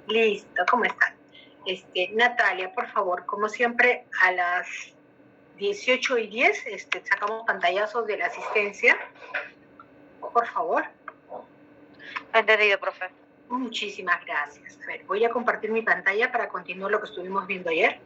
Listo, ¿cómo están? Natalia, por favor, como siempre, a las 18:10 sacamos pantallazos de la asistencia. Por favor. Entendido, profe. Muchísimas gracias. A ver, voy a compartir mi pantalla para continuar lo que estuvimos viendo ayer.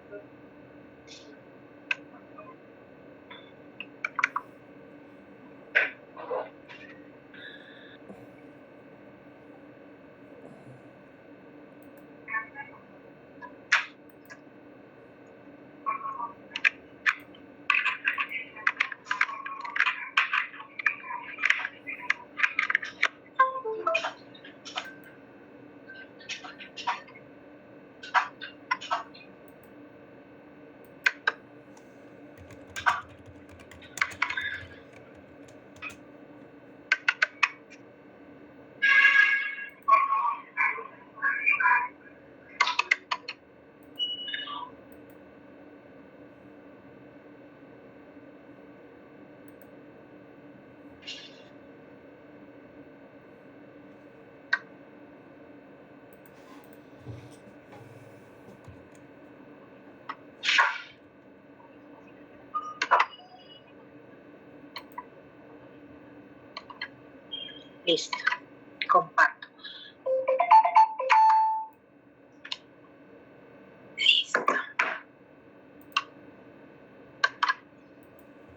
Listo, comparto. Listo.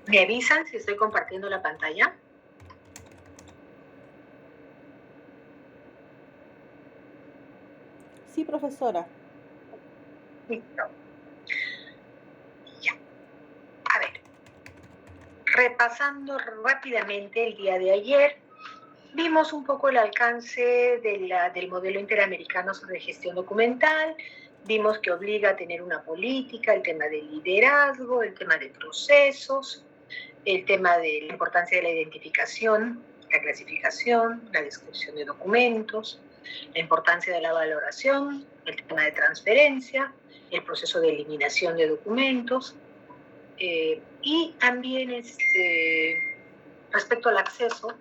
¿Me avisan si estoy compartiendo la pantalla? Sí, profesora. Listo. Ya. A ver, repasando rápidamente el día de ayer, vimos un poco el alcance del modelo interamericano sobre gestión documental, vimos que obliga a tener una política, el tema del liderazgo, el tema de procesos, el tema de la importancia de la identificación, la clasificación, la descripción de documentos, la importancia de la valoración, el tema de transferencia, el proceso de eliminación de documentos, y también respecto al acceso,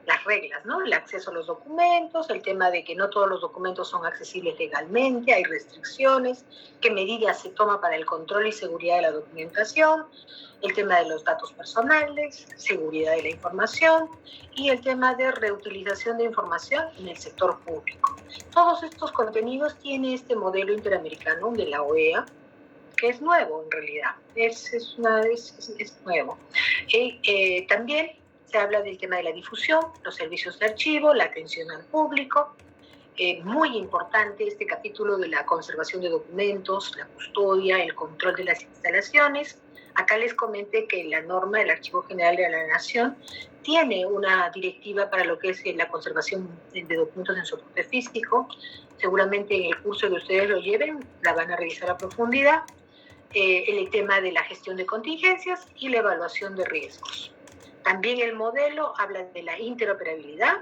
las reglas, ¿no? El acceso a los documentos, el tema de que no todos los documentos son accesibles legalmente, hay restricciones, qué medidas se toma para el control y seguridad de la documentación, el tema de los datos personales, seguridad de la información y el tema de reutilización de información en el sector público. Todos estos contenidos tiene este modelo interamericano de la OEA, que es nuevo en realidad, es nuevo. También se habla del tema de la difusión, los servicios de archivo, la atención al público. Muy importante este capítulo de la conservación de documentos, la custodia, el control de las instalaciones. Acá les comenté que la norma del Archivo General de la Nación tiene una directiva para lo que es la conservación de documentos en soporte físico. Seguramente en el curso que ustedes lo lleven, la van a revisar a profundidad. El tema de la gestión de contingencias y la evaluación de riesgos. También el modelo habla de la interoperabilidad,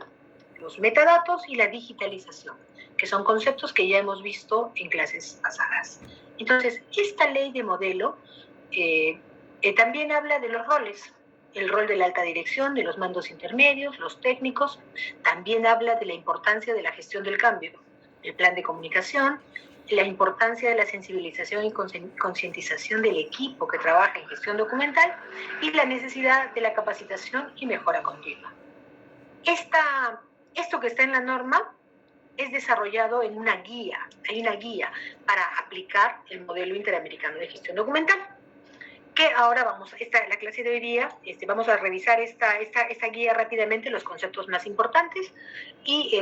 los metadatos y la digitalización, que son conceptos que ya hemos visto en clases pasadas. Entonces, esta ley de modelo también habla de los roles, el rol de la alta dirección, de los mandos intermedios, los técnicos, también habla de la importancia de la gestión del cambio, el plan de comunicación, la importancia de la sensibilización y concientización del equipo que trabaja en gestión documental y la necesidad de la capacitación y mejora continua. Esto que está en la norma es desarrollado en una guía, hay una guía para aplicar el modelo interamericano de gestión documental, que ahora la clase de hoy día, vamos a revisar esta guía rápidamente, los conceptos más importantes, y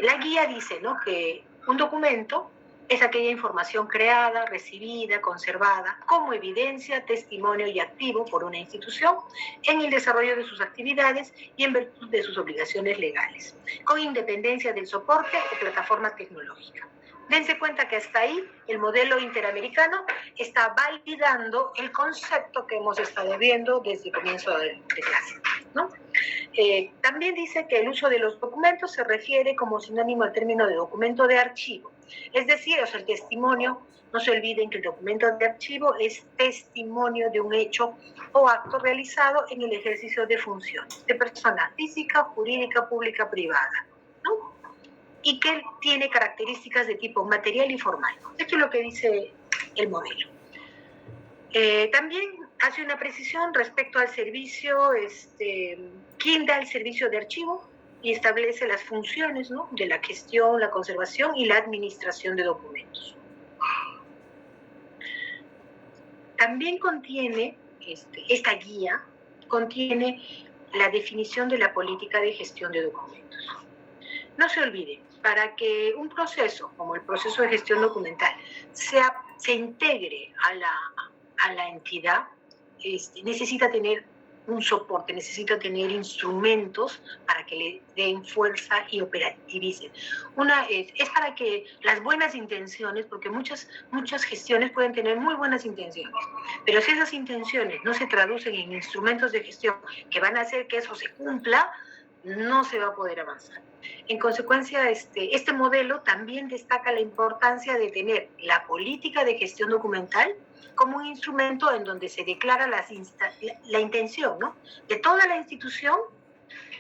la guía dice, ¿no?, que un documento es aquella información creada, recibida, conservada como evidencia, testimonio y activo por una institución en el desarrollo de sus actividades y en virtud de sus obligaciones legales, con independencia del soporte o plataforma tecnológica. Dense cuenta que hasta ahí el modelo interamericano está validando el concepto que hemos estado viendo desde el comienzo de clase, ¿no? También dice que el uso de los documentos se refiere como sinónimo al término de documento de archivo. Es decir, o sea, el testimonio, no se olviden que el documento de archivo es testimonio de un hecho o acto realizado en el ejercicio de funciones de persona física, jurídica, pública, privada, ¿no? y que tiene características de tipo material y formal. Esto es lo que dice el modelo. También hace una precisión respecto al servicio, quién da el servicio de archivo y establece las funciones, ¿no?, de la gestión, la conservación y la administración de documentos. También contiene, esta guía contiene la definición de la política de gestión de documentos. No se olvide, para que un proceso, como el proceso de gestión documental, se integre a la entidad, necesita tener un soporte, necesita tener instrumentos para que le den fuerza y operativicen. Es para que las buenas intenciones, porque muchas gestiones pueden tener muy buenas intenciones, pero si esas intenciones no se traducen en instrumentos de gestión que van a hacer que eso se cumpla, no se va a poder avanzar. En consecuencia, este modelo también destaca la importancia de tener la política de gestión documental como un instrumento en donde se declara la intención, ¿no?, de toda la institución,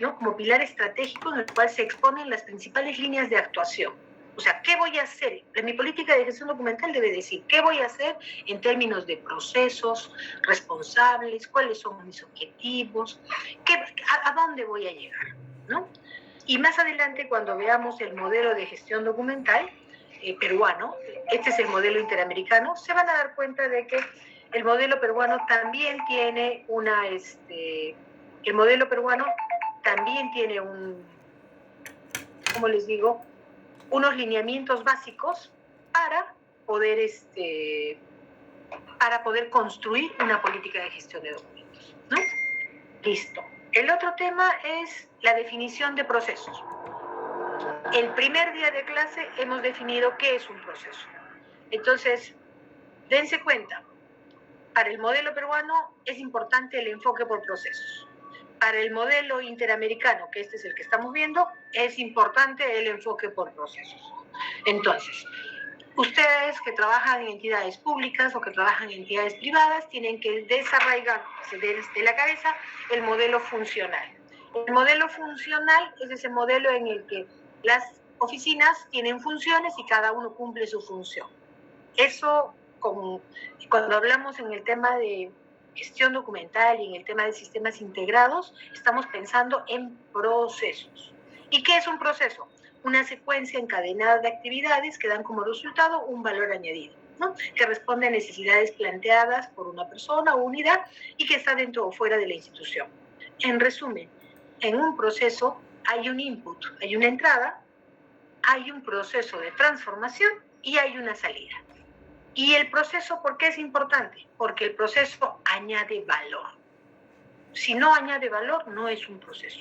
¿no?, como pilar estratégico en el cual se exponen las principales líneas de actuación. O sea, ¿qué voy a hacer? Mi política de gestión documental debe decir qué voy a hacer en términos de procesos responsables, cuáles son mis objetivos, a dónde voy a llegar, ¿no? Y más adelante, cuando veamos el modelo de gestión documental peruano, este es el modelo interamericano, se van a dar cuenta de que el modelo peruano también tiene como les digo, unos lineamientos básicos para poder construir una política de gestión de documentos, ¿no? Listo. El otro tema es la definición de procesos. El primer día de clase hemos definido qué es un proceso. Entonces, dense cuenta, para el modelo peruano es importante el enfoque por procesos. Para el modelo interamericano, que este es el que estamos viendo, es importante el enfoque por procesos. Entonces, ustedes que trabajan en entidades públicas o que trabajan en entidades privadas tienen que desarraigarse desde la cabeza el modelo funcional. El modelo funcional es ese modelo en el que las oficinas tienen funciones y cada uno cumple su función. Eso, cuando hablamos en el tema de gestión documental y en el tema de sistemas integrados, estamos pensando en procesos. ¿Y qué es un proceso? Una secuencia encadenada de actividades que dan como resultado un valor añadido, ¿no?, que responde a necesidades planteadas por una persona o unidad y que está dentro o fuera de la institución. En resumen, en un proceso hay un input, hay una entrada, hay un proceso de transformación y hay una salida. ¿Y el proceso por qué es importante? Porque el proceso añade valor. Si no añade valor, no es un proceso,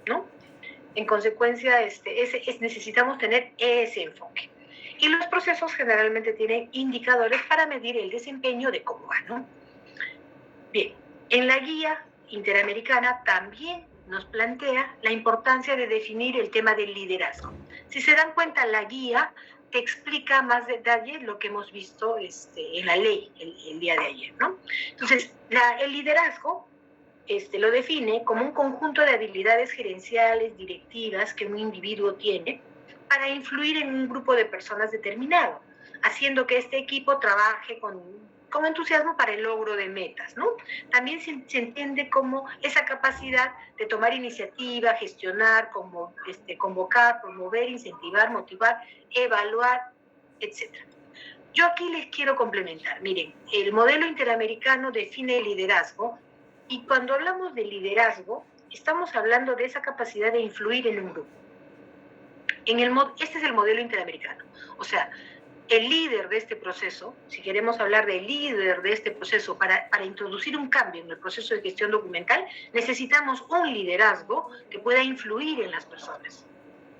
¿no? En consecuencia, necesitamos tener ese enfoque. Y los procesos generalmente tienen indicadores para medir el desempeño de cómo va, ¿no? Bien, en la guía interamericana también nos plantea la importancia de definir el tema del liderazgo. Si se dan cuenta, la guía te explica más detalle lo que hemos visto en la ley el día de ayer, ¿no? Entonces, el liderazgo lo define como un conjunto de habilidades gerenciales, directivas que un individuo tiene para influir en un grupo de personas determinado, haciendo que este equipo trabaje con entusiasmo para el logro de metas, ¿no? También se entiende como esa capacidad de tomar iniciativa, gestionar, convocar, promover, incentivar, motivar, evaluar, etc. Yo aquí les quiero complementar. Miren, el modelo interamericano define el liderazgo y cuando hablamos de liderazgo, estamos hablando de esa capacidad de influir en un grupo. Este es el modelo interamericano. O sea, el líder de este proceso, si queremos hablar del líder de este proceso para introducir un cambio en el proceso de gestión documental, necesitamos un liderazgo que pueda influir en las personas,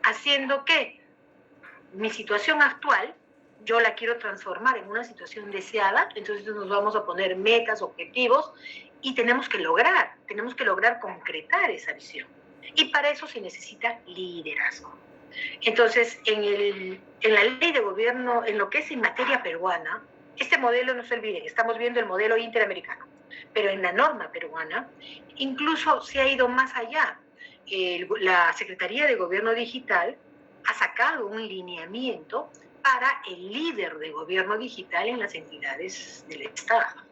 haciendo que mi situación actual, yo la quiero transformar en una situación deseada, entonces nos vamos a poner metas, objetivos, y tenemos que lograr concretar esa visión. Y para eso se necesita liderazgo. Entonces, en la ley de gobierno, en lo que es en materia peruana, este modelo, no se olviden, estamos viendo el modelo interamericano, pero en la norma peruana incluso se ha ido más allá. La Secretaría de Gobierno Digital ha sacado un lineamiento para el líder de gobierno digital en las entidades del Estado.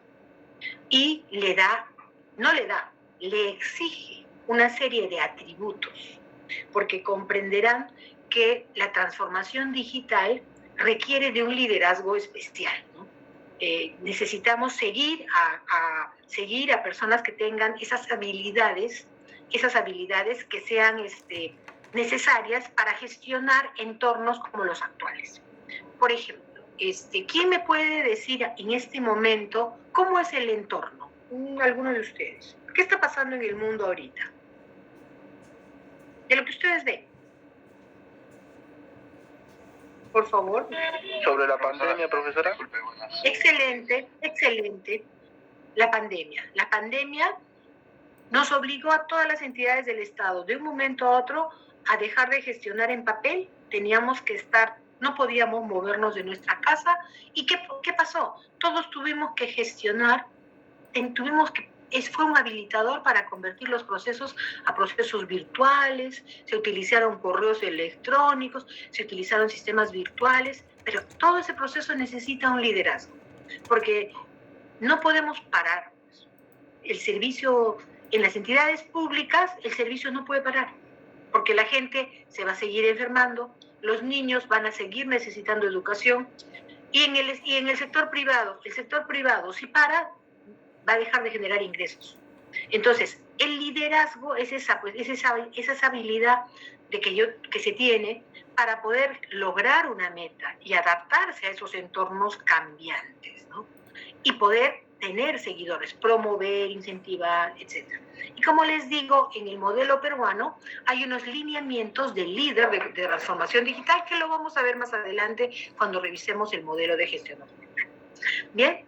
Y le exige una serie de atributos, porque comprenderán que la transformación digital requiere de un liderazgo especial, ¿no? Necesitamos seguir a personas que tengan esas habilidades que sean necesarias para gestionar entornos como los actuales. Por ejemplo, ¿quién me puede decir en este momento cómo es el entorno? Alguno de ustedes. ¿Qué está pasando en el mundo ahorita? De lo que ustedes ven. Por favor. Sobre la pandemia, profesora. Excelente. La pandemia nos obligó a todas las entidades del Estado de un momento a otro a dejar de gestionar en papel. Teníamos que no podíamos movernos de nuestra casa. ¿Y qué pasó? Todos tuvimos que gestionar, fue un habilitador para convertir los procesos a procesos virtuales, se utilizaron correos electrónicos, se utilizaron sistemas virtuales, pero todo ese proceso necesita un liderazgo, porque no podemos parar. El servicio, en las entidades públicas, el servicio no puede parar, porque la gente se va a seguir enfermando, los niños van a seguir necesitando educación, y en el sector privado, si para, va a dejar de generar ingresos. Entonces, el liderazgo es esa habilidad que se tiene para poder lograr una meta y adaptarse a esos entornos cambiantes, ¿no? Y poder tener seguidores, promover, incentivar, etc. Y como les digo, en el modelo peruano hay unos lineamientos del líder de transformación digital que lo vamos a ver más adelante cuando revisemos el modelo de gestión documental. Bien.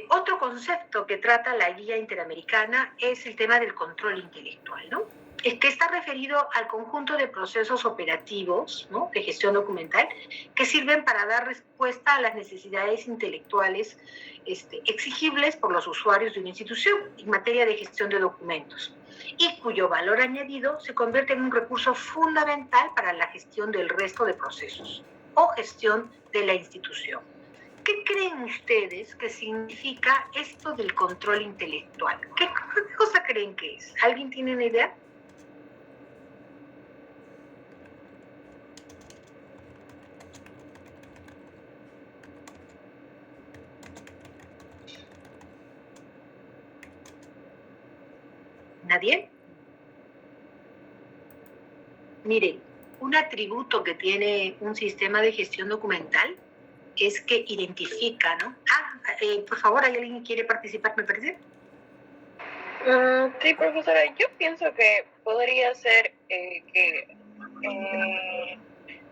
Otro concepto que trata la guía interamericana es el tema del control intelectual, ¿no? Que está referido al conjunto de procesos operativos, ¿no?, de gestión documental que sirven para dar respuesta a las necesidades intelectuales exigibles por los usuarios de una institución en materia de gestión de documentos y cuyo valor añadido se convierte en un recurso fundamental para la gestión del resto de procesos o gestión de la institución. ¿Qué creen ustedes que significa esto del control intelectual? ¿Qué cosa creen que es? ¿Alguien tiene una idea? ¿Nadie? Miren, un atributo que tiene un sistema de gestión documental es que identifica, ¿no? Por favor, ¿hay alguien que quiere participar, me parece? Sí, profesora, yo pienso que podría ser que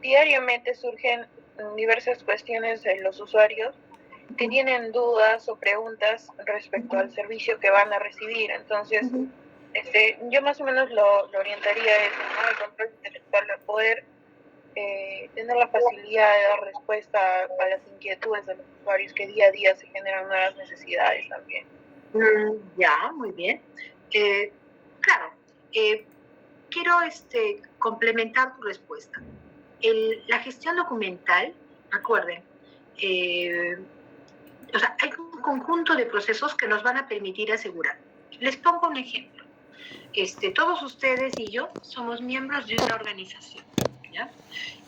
diariamente surgen diversas cuestiones de los usuarios que tienen dudas o preguntas respecto al servicio que van a recibir. Entonces, yo más o menos lo orientaría a eso, ¿no? El control intelectual, a poder tener la facilidad de dar respuesta a las inquietudes de los usuarios que día a día se generan nuevas necesidades también. Ya, muy bien. Claro, quiero complementar tu respuesta. La gestión documental, recuerden, hay un conjunto de procesos que nos van a permitir asegurar. Les pongo un ejemplo. Todos ustedes y yo somos miembros de una organización, ¿ya?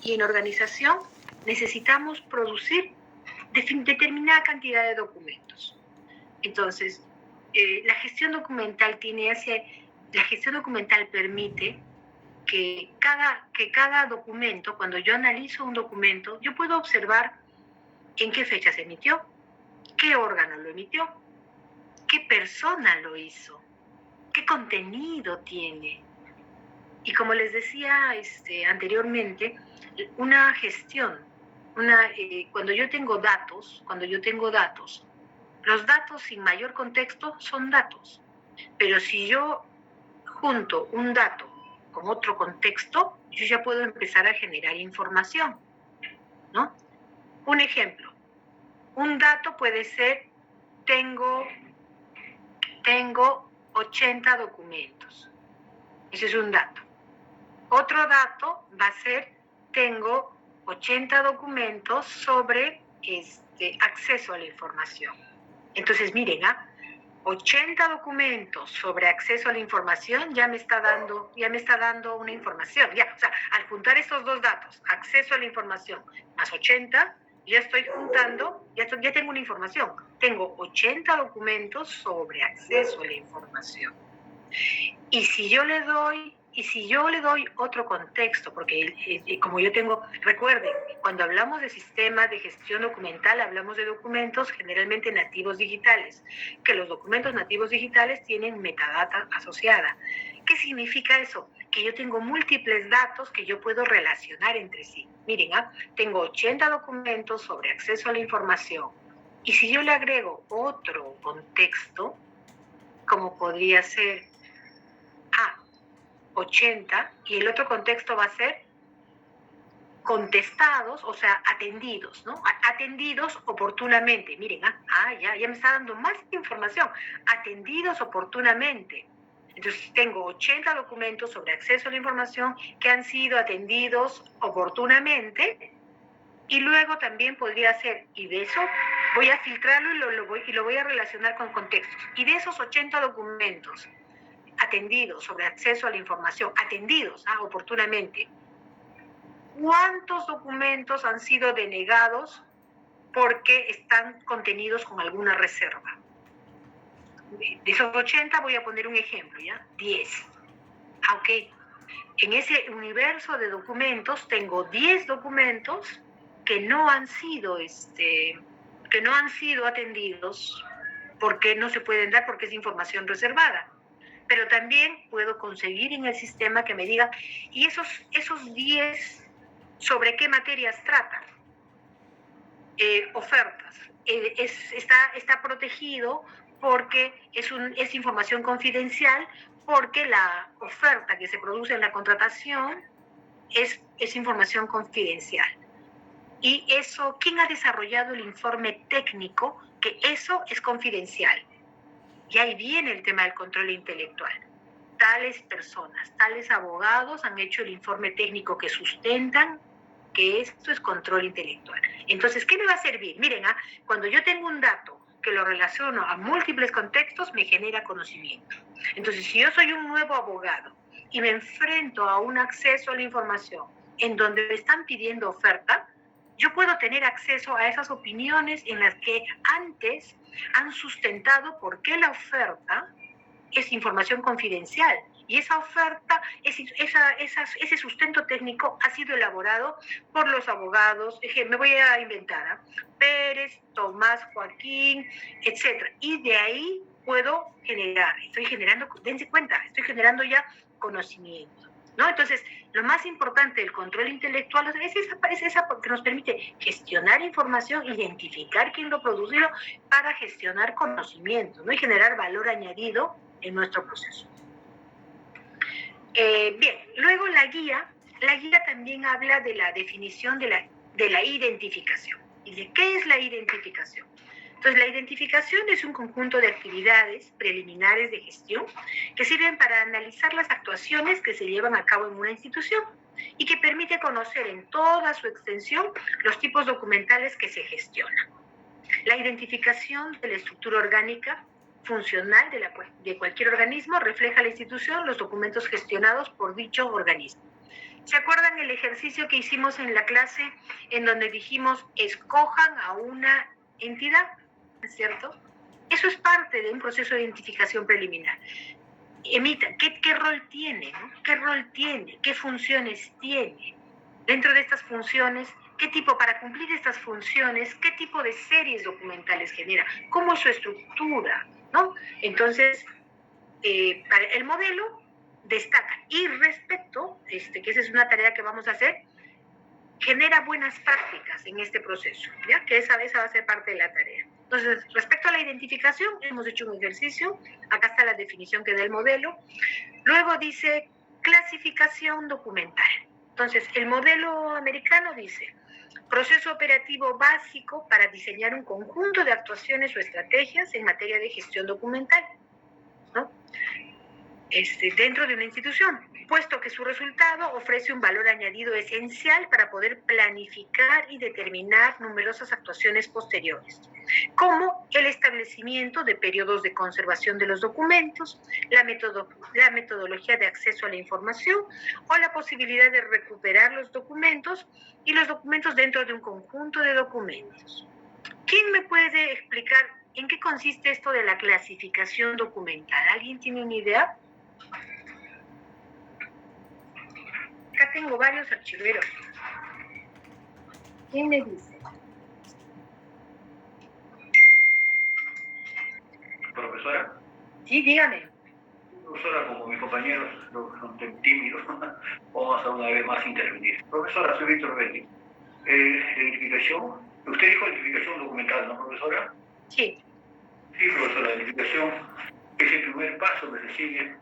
Y en organización necesitamos producir determinada cantidad de documentos. Entonces, la gestión documental permite que cada documento, cuando yo analizo un documento, yo puedo observar en qué fecha se emitió, qué órgano lo emitió, qué persona lo hizo, qué contenido tiene. Y como les decía anteriormente, una gestión, cuando yo tengo datos, los datos sin mayor contexto son datos. Pero si yo junto un dato con otro contexto, yo ya puedo empezar a generar información, ¿no? Un ejemplo, un dato puede ser, tengo 80 documentos. Ese es un dato. Otro dato va a ser, tengo 80 documentos sobre acceso a la información. Entonces, miren, 80 documentos sobre acceso a la información ya me está dando una información. Ya, o sea, al juntar estos dos datos, acceso a la información más 80, ya estoy juntando, ya tengo una información. Tengo 80 documentos sobre acceso a la información. Y si yo le doy otro contexto, porque como yo tengo, recuerden, cuando hablamos de sistemas de gestión documental, hablamos de documentos generalmente nativos digitales, que los documentos nativos digitales tienen metadata asociada. ¿Qué significa eso? Que yo tengo múltiples datos que yo puedo relacionar entre sí. Miren, tengo 80 documentos sobre acceso a la información. Y si yo le agrego otro contexto, como podría ser 80, y el otro contexto va a ser contestados, o sea, atendidos, ¿no? Atendidos oportunamente. Miren, ya me está dando más información. Atendidos oportunamente. Entonces, tengo 80 documentos sobre acceso a la información que han sido atendidos oportunamente, y luego también podría ser, y de eso voy a filtrarlo y lo voy a relacionar con contextos. Y de esos 80 documentos atendidos sobre acceso a la información, atendidos oportunamente, ¿cuántos documentos han sido denegados porque están contenidos con alguna reserva? De esos 80 voy a poner un ejemplo, ¿ya? 10. Ok. En ese universo de documentos tengo 10 documentos que no han sido atendidos porque no se pueden dar porque es información reservada. Pero también puedo conseguir en el sistema que me diga, ¿y esos 10 sobre qué materias tratan? Ofertas. Está protegido porque es información confidencial, porque la oferta que se produce en la contratación es información confidencial. Y eso, ¿quién ha desarrollado el informe técnico? Que eso es confidencial. Y ahí viene el tema del control intelectual. Tales personas, tales abogados han hecho el informe técnico que sustentan que esto es control intelectual. Entonces, ¿qué me va a servir? Miren, cuando yo tengo un dato que lo relaciono a múltiples contextos, me genera conocimiento. Entonces, si yo soy un nuevo abogado y me enfrento a un acceso a la información en donde me están pidiendo oferta, yo puedo tener acceso a esas opiniones en las que antes han sustentado por qué la oferta es información confidencial. Y esa oferta, ese sustento técnico ha sido elaborado por los abogados, me voy a inventar, Pérez, Tomás, Joaquín, etc. Y de ahí puedo dense cuenta, estoy generando ya conocimiento, ¿no? Entonces, lo más importante del control intelectual es esa porque nos permite gestionar información, identificar quién lo produce para gestionar conocimiento, ¿no? Y generar valor añadido en nuestro proceso. Bien, luego la guía también habla de la definición de la identificación. ¿Y de qué es la identificación? Entonces, la identificación es un conjunto de actividades preliminares de gestión que sirven para analizar las actuaciones que se llevan a cabo en una institución y que permite conocer en toda su extensión los tipos documentales que se gestionan. La identificación de la estructura orgánica funcional de cualquier organismo refleja la institución, los documentos gestionados por dicho organismo. ¿Se acuerdan el ejercicio que hicimos en la clase en donde dijimos escojan a una entidad? ¿Es cierto? Eso es parte de un proceso de identificación preliminar. Emita, ¿qué rol tiene? ¿No? ¿Qué rol tiene? ¿Qué funciones tiene? Dentro de estas funciones, para cumplir estas funciones, qué tipo de series documentales genera? ¿Cómo es su estructura? ¿No? Entonces, para el modelo destaca. Y respecto, que esa es una tarea que vamos a hacer, genera buenas prácticas en este proceso, ¿ya? Que esa va a ser parte de la tarea. Entonces, respecto a la identificación, hemos hecho un ejercicio. Acá está la definición que da el modelo. Luego dice clasificación documental. Entonces, el modelo americano dice proceso operativo básico para diseñar un conjunto de actuaciones o estrategias en materia de gestión documental, ¿no? Dentro de una institución. puesto que su resultado ofrece un valor añadido esencial para poder planificar y determinar numerosas actuaciones posteriores, como el establecimiento de periodos de conservación de los documentos, la metodología de acceso a la información o la posibilidad de recuperar los documentos y los documentos dentro de un conjunto de documentos. ¿Quién me puede explicar en qué consiste esto de la clasificación documental? ¿Alguien tiene una idea? Acá tengo varios archiveros. ¿Quién me dice? Profesora. Sí, dígame. Profesora, como mis compañeros son tímidos, vamos a una vez más intervenir. Profesora, soy Víctor Belli. Identificación, usted dijo identificación documental, ¿no, profesora? Sí. Sí, profesora, la identificación es el primer paso que se sigue.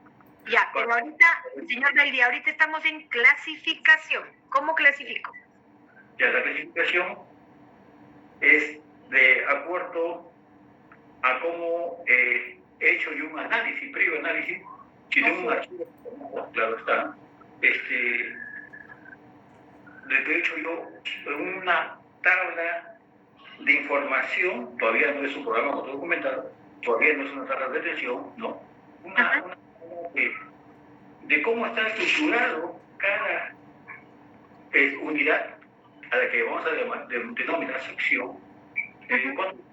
Ya, pero ahorita, señor Belli, ahorita estamos en clasificación. ¿Cómo clasifico? Ya, la clasificación es de acuerdo a cómo he hecho yo un análisis, previo análisis, si tengo un archivo, claro está, de hecho yo una tabla de información, todavía no es un programa documental, todavía no es una tabla de retención, ¿no? Una de cómo está estructurado cada unidad a la que vamos a denominar sección, cuánto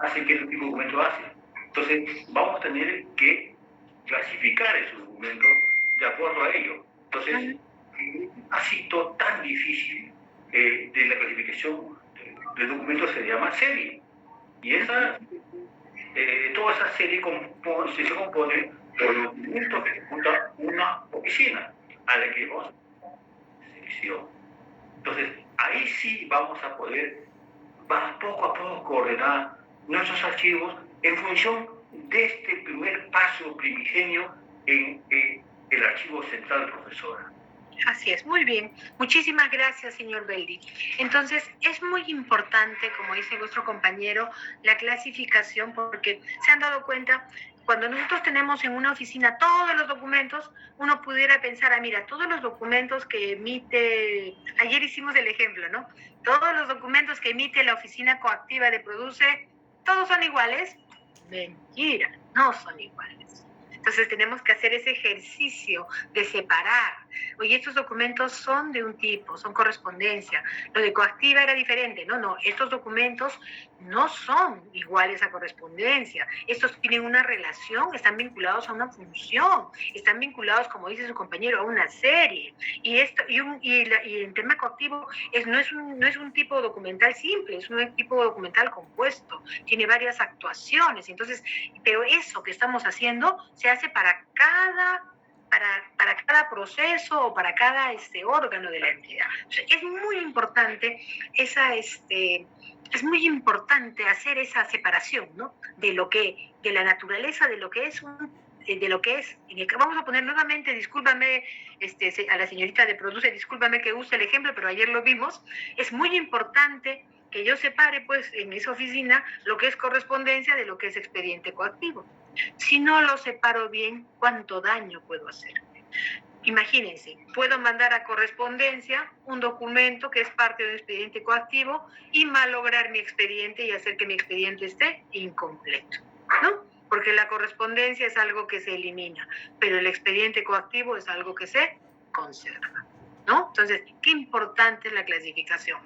hace, qué tipo de documento hace. Entonces, vamos a tener que clasificar esos documentos de acuerdo a ello. Entonces, ha sido tan difícil de la clasificación de documentos se llama serie. Y toda esa serie se compone por los documentos que ejecuta una oficina a la que vamos a sección. Entonces, ahí sí vamos a poder poco a poco ordenar nuestros archivos en función de este primer paso primigenio en el archivo central, profesora. Así es, muy bien. Muchísimas gracias, señor Belli. Entonces, es muy importante, como dice nuestro compañero, la clasificación, porque se han dado cuenta, cuando nosotros tenemos en una oficina todos los documentos, uno pudiera pensar, mira, todos los documentos que emite, ayer hicimos el ejemplo, ¿no? Todos los documentos que emite la oficina coactiva de Produce, ¿todos son iguales? Mentira, no son iguales. Entonces tenemos que hacer ese ejercicio de separar. Oye, estos documentos son de un tipo, son correspondencia. Lo de coactiva era diferente. No, estos documentos no son iguales a correspondencia. Estos tienen una relación, están vinculados a una función, están vinculados, como dice su compañero, a una serie. Y el tema coactivo no es un tipo documental simple, es un tipo documental compuesto, tiene varias actuaciones. Entonces, pero eso que estamos haciendo se hace para cada proceso o para cada órgano de la entidad. O sea, es muy importante es muy importante hacer esa separación, ¿no? De la naturaleza de lo que es vamos a poner nuevamente, discúlpame a la señorita de Produce, discúlpame que use el ejemplo, pero ayer lo vimos. Es muy importante que yo separe, pues, en esa oficina lo que es correspondencia de lo que es expediente coactivo. Si no lo separo bien, ¿cuánto daño puedo hacer? Imagínense, puedo mandar a correspondencia un documento que es parte de un expediente coactivo y malograr mi expediente y hacer que mi expediente esté incompleto, ¿no? Porque la correspondencia es algo que se elimina, pero el expediente coactivo es algo que se conserva, ¿no? Entonces, qué importante es la clasificación.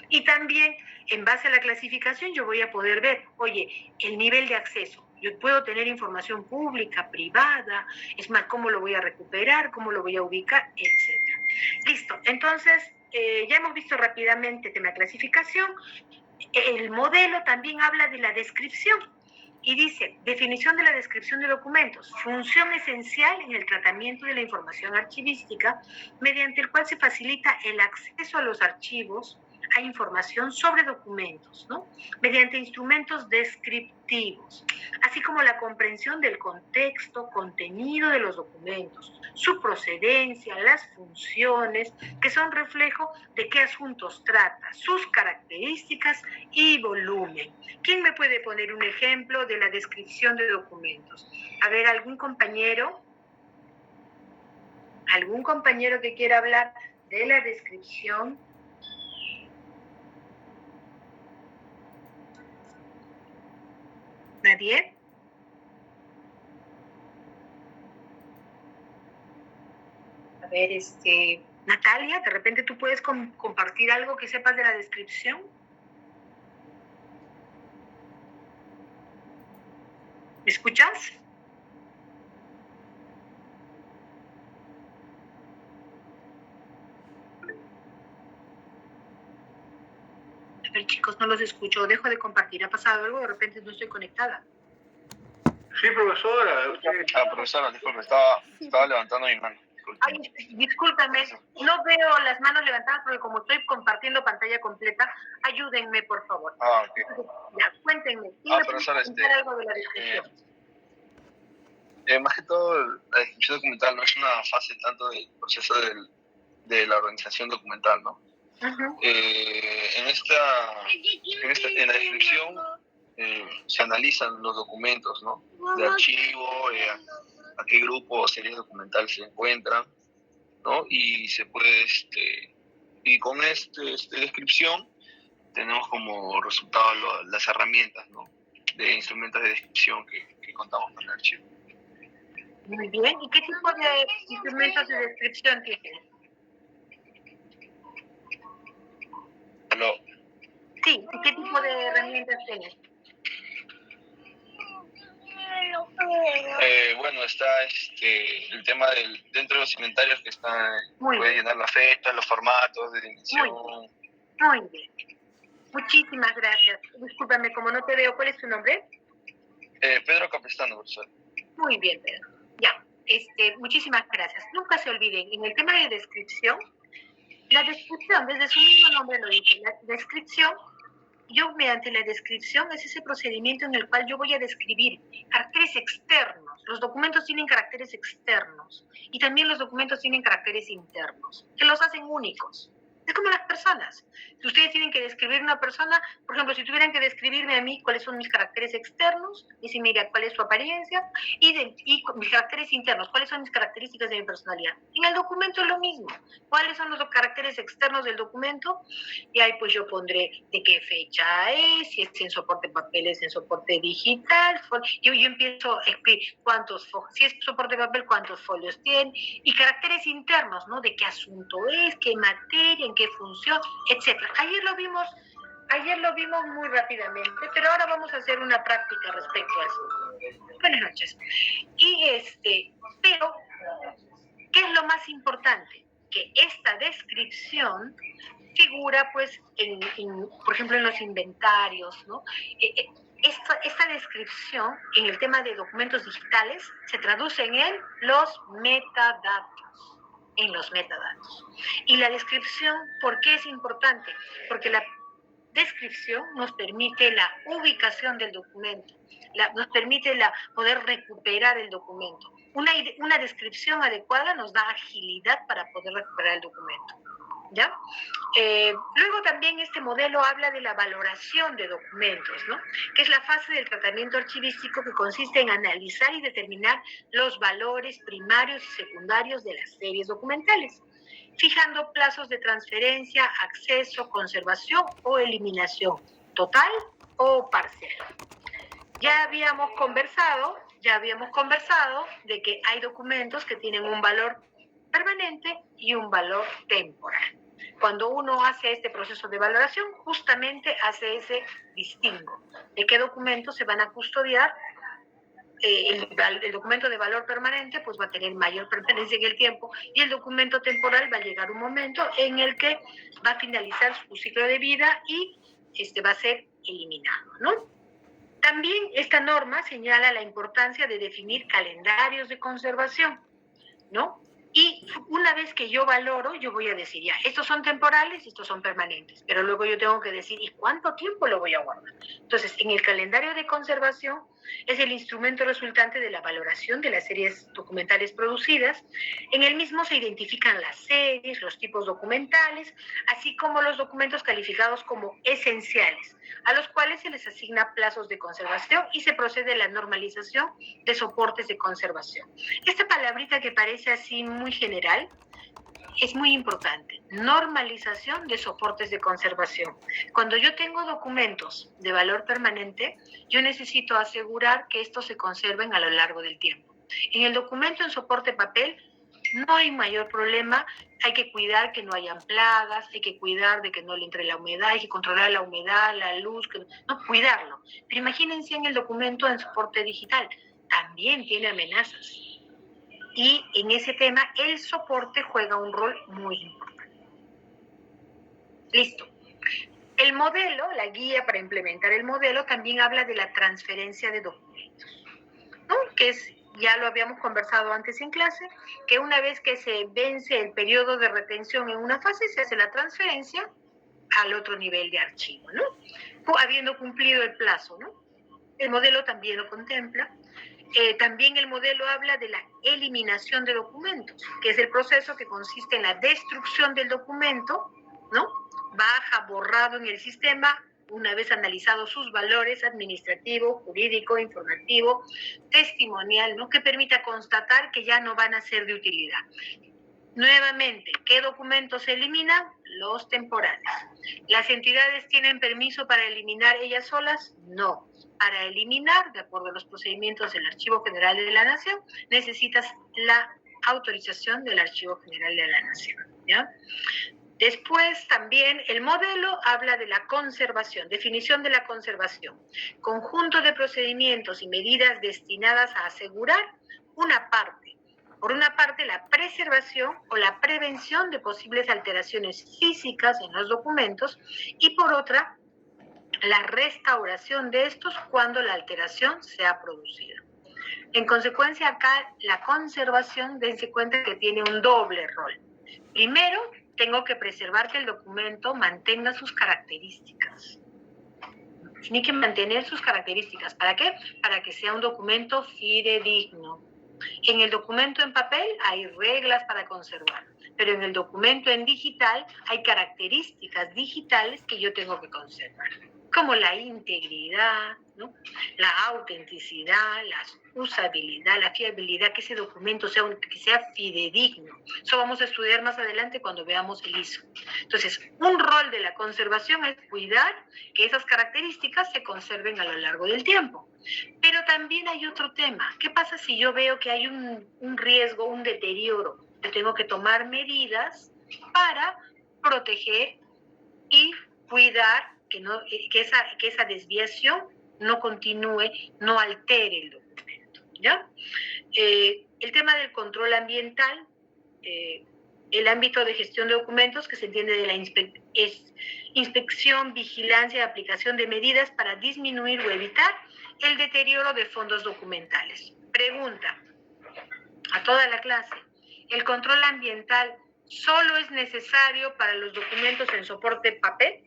Y también, en base a la clasificación, yo voy a poder ver, oye, el nivel de acceso. Yo puedo tener información pública, privada, es más, cómo lo voy a recuperar, cómo lo voy a ubicar, etc. Listo, entonces, ya hemos visto rápidamente tema clasificación. El modelo también habla de la descripción. Y dice, definición de la descripción de documentos, función esencial en el tratamiento de la información archivística, mediante el cual se facilita el acceso a los archivos, a información sobre documentos, ¿no? Mediante instrumentos descriptivos, así como la comprensión del contexto, contenido de los documentos, su procedencia, las funciones, que son reflejo de qué asuntos trata, sus características y volumen. ¿Quién me puede poner un ejemplo de la descripción de documentos? A ver, ¿algún compañero? ¿Algún compañero que quiera hablar de la descripción? ¿Nadie? A ver, Natalia, de repente tú puedes compartir algo que sepas de la descripción. ¿Me escuchas? A ver, chicos, no los escucho. Dejo de compartir. ¿Ha pasado algo? De repente no estoy conectada. Sí, profesora. Profesora, disculpe, estaba levantando mi mano. Ay, discúlpame, no veo las manos levantadas porque como estoy compartiendo pantalla completa, ayúdenme, por favor. Ok. Ya, cuéntenme. Profesora, algo de la descripción? Más que todo, la descripción documental no es una fase tanto del proceso de la organización documental, ¿no? Uh-huh. En la descripción se analizan los documentos, ¿no? De archivo, a qué grupo o series documentales se encuentran, ¿no? Y se puede, y con esta descripción tenemos como resultado las herramientas, ¿no? De instrumentos de descripción que contamos con el archivo. Muy bien. ¿Y qué tipo de instrumentos de descripción tienes? ¿Aló? Sí, ¿y qué tipo de herramientas tienes? Bueno, está el tema dentro de los inventarios que están, puede llenar las fechas, los formatos de dimensión. Muy bien. Muchísimas gracias. Discúlpame, como no te veo, ¿cuál es tu nombre? Pedro Capistrano, profesor. Muy bien, Pedro. Ya, muchísimas gracias. Nunca se olviden, en el tema de descripción, la descripción, desde su mismo nombre lo dice, la descripción, yo mediante la descripción es ese procedimiento en el cual yo voy a describir caracteres externos. Los documentos tienen caracteres externos y también los documentos tienen caracteres internos, que los hacen únicos. Es como las personas. Si ustedes tienen que describir una persona, por ejemplo, si tuvieran que describirme a mí cuáles son mis caracteres externos, dicen, mira, cuál es su apariencia, y mis caracteres internos, cuáles son mis características de mi personalidad. En el documento es lo mismo. ¿Cuáles son los caracteres externos del documento? Y ahí pues yo pondré de qué fecha es, si es en soporte papel, es en soporte digital. Yo empiezo a escribir si es soporte papel, cuántos folios tiene, y caracteres internos, ¿no? De qué asunto es, qué materia, en qué función, etcétera. Ayer lo vimos muy rápidamente, pero ahora vamos a hacer una práctica respecto a eso. Buenas noches. Y pero, ¿qué es lo más importante? Que esta descripción figura, pues, por ejemplo, en los inventarios, ¿no? Esta descripción, en el tema de documentos digitales, se traduce en los metadatos. En los metadatos. Y la descripción, ¿por qué es importante? Porque la descripción nos permite la ubicación del documento, nos permite poder recuperar el documento. Una descripción adecuada nos da agilidad para poder recuperar el documento. ¿Ya? Luego también este modelo habla de la valoración de documentos, ¿no? Que es la fase del tratamiento archivístico que consiste en analizar y determinar los valores primarios y secundarios de las series documentales, fijando plazos de transferencia, acceso, conservación o eliminación, total o parcial. Ya habíamos conversado de que hay documentos que tienen un valor permanente y un valor temporal. Cuando uno hace este proceso de valoración, justamente hace ese distingo de qué documentos se van a custodiar. El documento de valor permanente pues va a tener mayor permanencia en el tiempo y el documento temporal va a llegar un momento en el que va a finalizar su ciclo de vida y va a ser eliminado, ¿no? También esta norma señala la importancia de definir calendarios de conservación, ¿no? Y una vez que yo valoro, yo voy a decir, ya, estos son temporales, estos son permanentes, pero luego yo tengo que decir, ¿y cuánto tiempo lo voy a guardar? Entonces, en el calendario de conservación es el instrumento resultante de la valoración de las series documentales producidas. En el mismo se identifican las series, los tipos documentales, así como los documentos calificados como esenciales, a los cuales se les asigna plazos de conservación y se procede a la normalización de soportes de conservación. Esta palabrita que parece así muy general es muy importante. Normalización de soportes de conservación. Cuando yo tengo documentos de valor permanente, yo necesito asegurar que estos se conserven a lo largo del tiempo. En el documento en soporte papel no hay mayor problema, hay que cuidar que no hayan plagas, hay que cuidar de que no le entre la humedad, hay que controlar la humedad, la luz, cuidarlo. Pero imagínense en el documento en soporte digital, también tiene amenazas. Y en ese tema el soporte juega un rol muy importante. Listo. El modelo, la guía para implementar el modelo, también habla de la transferencia de documentos, ¿no? Que es, ya lo habíamos conversado antes en clase, que una vez que se vence el periodo de retención en una fase, se hace la transferencia al otro nivel de archivo, ¿no? Habiendo cumplido el plazo, ¿no? El modelo también lo contempla. También el modelo habla de la eliminación de documentos, que es el proceso que consiste en la destrucción del documento, ¿no? Baja, borrado en el sistema, una vez analizados sus valores administrativo, jurídico, informativo, testimonial, ¿no? Que permita constatar que ya no van a ser de utilidad. Nuevamente, ¿qué documentos se eliminan? Los temporales. ¿Las entidades tienen permiso para eliminar ellas solas? No. Para eliminar, de acuerdo a los procedimientos del Archivo General de la Nación, necesitas la autorización del Archivo General de la Nación, ¿ya? Después también el modelo habla de la conservación, definición de la conservación, conjunto de procedimientos y medidas destinadas a asegurar una parte. Por una parte, la preservación o la prevención de posibles alteraciones físicas en los documentos y por otra, la restauración de estos cuando la alteración se ha producido. En consecuencia, acá la conservación, dense cuenta que tiene un doble rol. Primero, tengo que preservar que el documento mantenga sus características. Tiene que mantener sus características. ¿Para qué? Para que sea un documento fidedigno. En el documento en papel hay reglas para conservar, pero en el documento en digital hay características digitales que yo tengo que conservar, como la integridad, ¿no? La autenticidad, la usabilidad, la fiabilidad, que ese documento sea fidedigno. Eso vamos a estudiar más adelante cuando veamos el ISO. Entonces, un rol de la conservación es cuidar que esas características se conserven a lo largo del tiempo. Pero también hay otro tema. ¿Qué pasa si yo veo que hay un riesgo, un deterioro? Yo tengo que tomar medidas para proteger y cuidar que esa desviación no continúe, no altere el documento, ¿ya? El tema del control ambiental, el ámbito de gestión de documentos, que se entiende de la inspección, vigilancia y aplicación de medidas para disminuir o evitar el deterioro de fondos documentales. Pregunta a toda la clase, ¿el control ambiental solo es necesario para los documentos en soporte papel?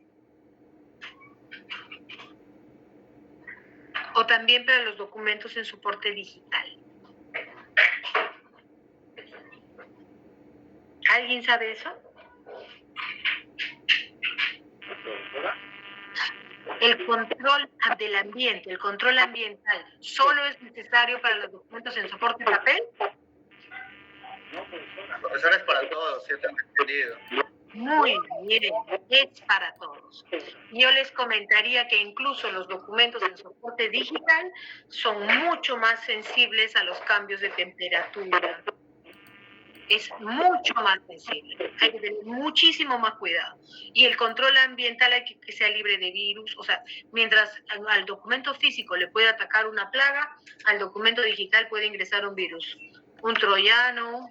¿O también para los documentos en soporte digital? ¿Alguien sabe eso? El control del ambiente, el control ambiental, ¿solo es necesario para los documentos en soporte papel? Profesor, es para todos, ciertamente entendido. Muy bien, es para todos. Yo les comentaría que incluso los documentos en soporte digital son mucho más sensibles a los cambios de temperatura. Es mucho más sensible. Hay que tener muchísimo más cuidado. Y el control ambiental hay que sea libre de virus. O sea, mientras al documento físico le puede atacar una plaga, al documento digital puede ingresar un virus. Un troyano,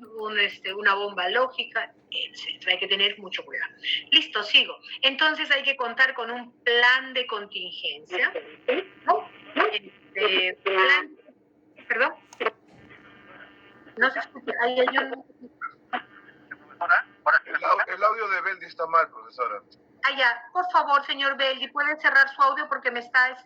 una bomba lógica, etc. Hay que tener mucho cuidado. Listo, sigo. Entonces hay que contar con un plan de contingencia. ¿No? Perdón. No se escucha. Ahí hay un... El audio de Beldi está mal, profesora. Ya, por favor, señor Beldi, ¿puede cerrar su audio porque me está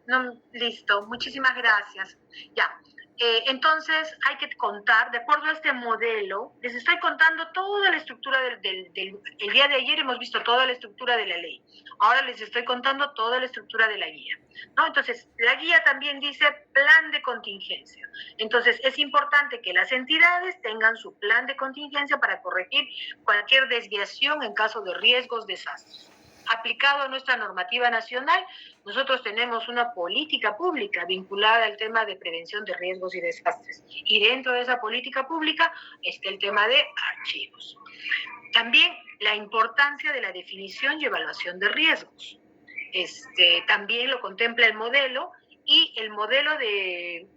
No, listo, muchísimas gracias. Ya, Entonces hay que contar, de acuerdo a este modelo, les estoy contando toda la estructura el día de ayer hemos visto toda la estructura de la ley, ahora les estoy contando toda la estructura de la guía, ¿no? Entonces, la guía también dice plan de contingencia. Entonces, es importante que las entidades tengan su plan de contingencia para corregir cualquier desviación en caso de riesgos, desastres. Aplicado a nuestra normativa nacional, nosotros tenemos una política pública vinculada al tema de prevención de riesgos y desastres. Y dentro de esa política pública está el tema de archivos. También la importancia de la definición y evaluación de riesgos. También lo contempla el modelo, y el modelo de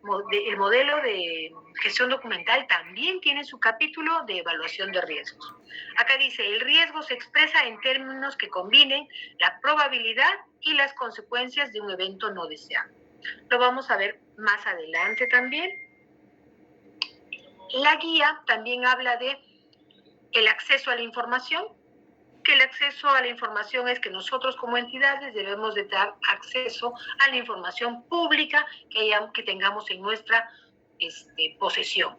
gestión documental también tiene su capítulo de evaluación de riesgos. Acá dice, el riesgo se expresa en términos que combinen la probabilidad y las consecuencias de un evento no deseado. Lo vamos a ver más adelante también. La guía también habla de el acceso a la información, que el acceso a la información es que nosotros como entidades debemos de dar acceso a la información pública que tengamos en nuestra posesión.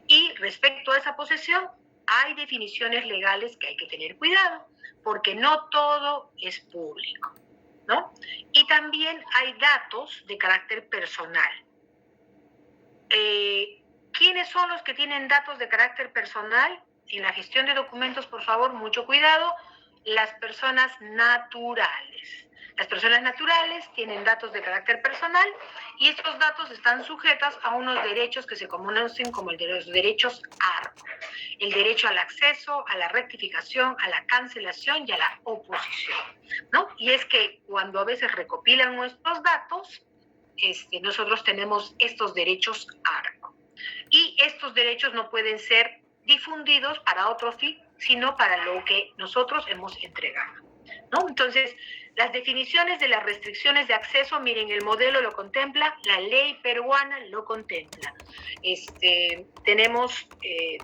Y respecto a esa posesión, hay definiciones legales que hay que tener cuidado, porque no todo es público, ¿no? Y también hay datos de carácter personal. ¿Quiénes son los que tienen datos de carácter personal? En la gestión de documentos, por favor, mucho cuidado, las personas naturales. Las personas naturales tienen datos de carácter personal y estos datos están sujetos a unos derechos que se conocen como los derechos ARCO. El derecho al acceso, a la rectificación, a la cancelación y a la oposición, ¿no? Y es que cuando a veces recopilan nuestros datos, nosotros tenemos estos derechos ARCO. Y estos derechos no pueden ser difundidos para otro fin, sino para lo que nosotros hemos entregado, ¿no? Entonces, las definiciones de las restricciones de acceso, miren, el modelo lo contempla, la ley peruana lo contempla.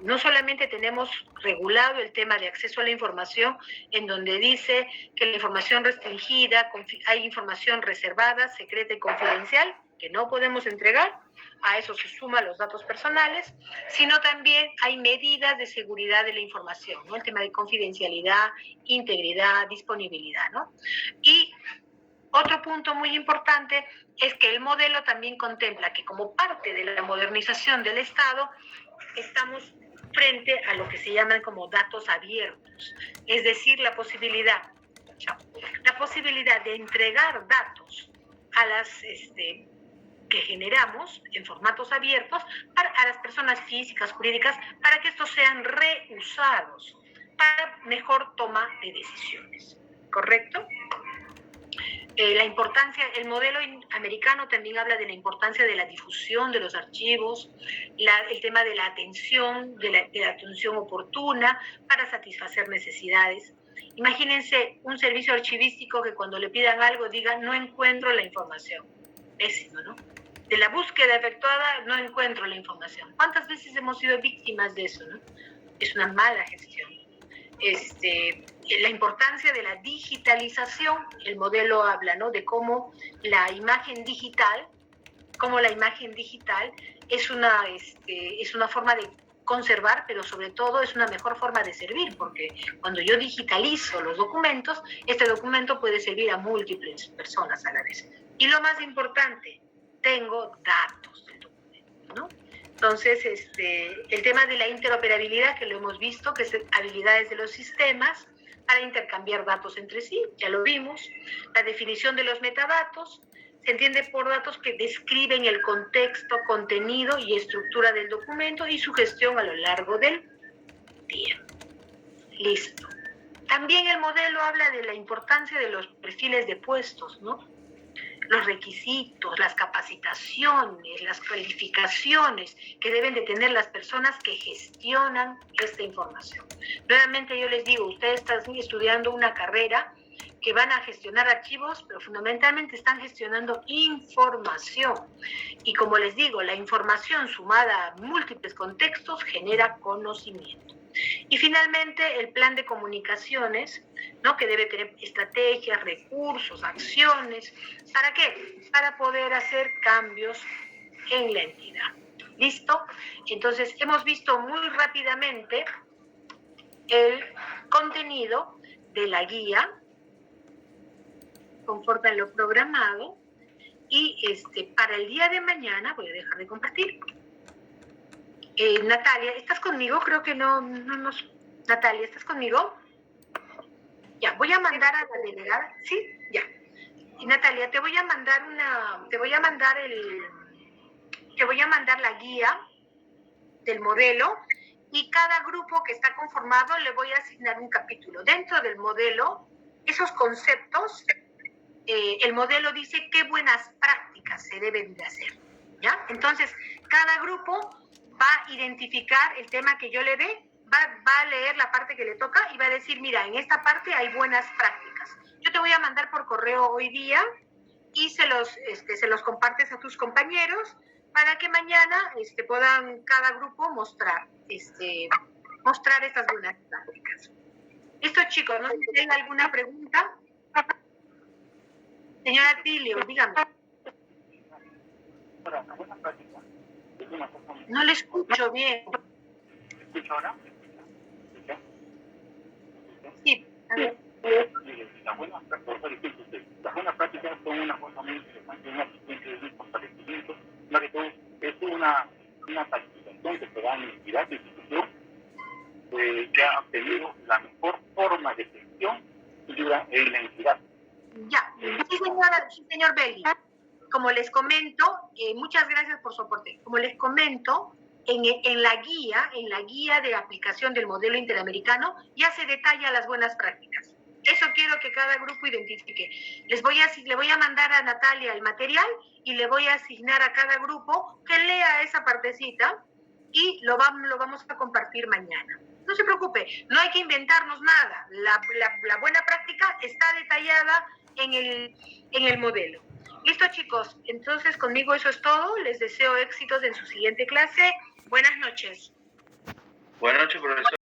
No solamente tenemos regulado el tema de acceso a la información, en donde dice que la información restringida, hay información reservada, secreta y confidencial, que no podemos entregar, a eso se suman los datos personales, sino también hay medidas de seguridad de la información, ¿no? El tema de confidencialidad, integridad, disponibilidad, ¿no? Y otro punto muy importante es que el modelo también contempla que como parte de la modernización del Estado, estamos frente a lo que se llaman como datos abiertos, es decir, la posibilidad de entregar datos a las que generamos en formatos abiertos a las personas físicas, jurídicas, para que estos sean reusados para mejor toma de decisiones, ¿correcto? La importancia, el modelo americano también habla de la importancia de la difusión de los archivos, el tema de la atención, de la atención oportuna para satisfacer necesidades. Imagínense un servicio archivístico que cuando le pidan algo diga no encuentro la información. Pésimo, ¿no? De la búsqueda efectuada no encuentro la información. ¿Cuántas veces hemos sido víctimas de eso, no? Es una mala gestión. La importancia de la digitalización, el modelo habla, ¿no? De cómo la imagen digital es una forma de conservar, pero sobre todo es una mejor forma de servir, porque cuando yo digitalizo los documentos, este documento puede servir a múltiples personas a la vez. Y lo más importante, tengo datos del documento, ¿no? Entonces, el tema de la interoperabilidad, que lo hemos visto, que es habilidades de los sistemas para intercambiar datos entre sí, ya lo vimos. La definición de los metadatos, se entiende por datos que describen el contexto, contenido y estructura del documento y su gestión a lo largo del tiempo. Listo. También el modelo habla de la importancia de los perfiles de puestos, ¿no? Los requisitos, las capacitaciones, las cualificaciones que deben de tener las personas que gestionan esta información. Nuevamente yo les digo, ustedes están estudiando una carrera que van a gestionar archivos, pero fundamentalmente están gestionando información. Y como les digo, la información sumada a múltiples contextos genera conocimiento. Y finalmente, el plan de comunicaciones, ¿no? Que debe tener estrategias, recursos, acciones. ¿Para qué? Para poder hacer cambios en la entidad. ¿Listo? Entonces, hemos visto muy rápidamente el contenido de la guía conforme a lo programado y para el día de mañana voy a dejar de compartir. Natalia, ¿estás conmigo? Creo que no. Natalia, ¿estás conmigo? Ya, voy a mandar a la delegada. ¿Sí? Ya. Y Natalia, te voy a mandar la guía del modelo y cada grupo que está conformado le voy a asignar un capítulo. Dentro del modelo, esos conceptos, el modelo dice qué buenas prácticas se deben de hacer, ¿ya? Entonces, cada grupo va a identificar el tema que yo le dé, va a leer la parte que le toca y va a decir, mira, en esta parte hay buenas prácticas. Yo te voy a mandar por correo hoy día y se los compartes a tus compañeros para que mañana puedan cada grupo mostrar estas buenas prácticas. Listo, chicos, ¿no tienen alguna pregunta? Señora Tilio, dígame. No le escucho bien. ¿Escucha ahora? Sí, a ver. Las buenas prácticas son una cosa muy interesante, una asistencia de un fortalecimiento, más que todo es una calificación que se da en la entidad de institución que ha obtenido la mejor forma de gestión en la entidad. Ya, sí, señor Belli. Como les comento, muchas gracias por su aporte. Como les comento, en la guía de aplicación del modelo interamericano ya se detalla las buenas prácticas. Eso quiero que cada grupo identifique. Le voy a mandar a Natalia el material y le voy a asignar a cada grupo que lea esa partecita y lo vamos a compartir mañana. No se preocupe, no hay que inventarnos nada. La buena práctica está detallada en el modelo. Listo, chicos. Entonces, conmigo eso es todo. Les deseo éxitos en su siguiente clase. Buenas noches. Buenas noches, profesor.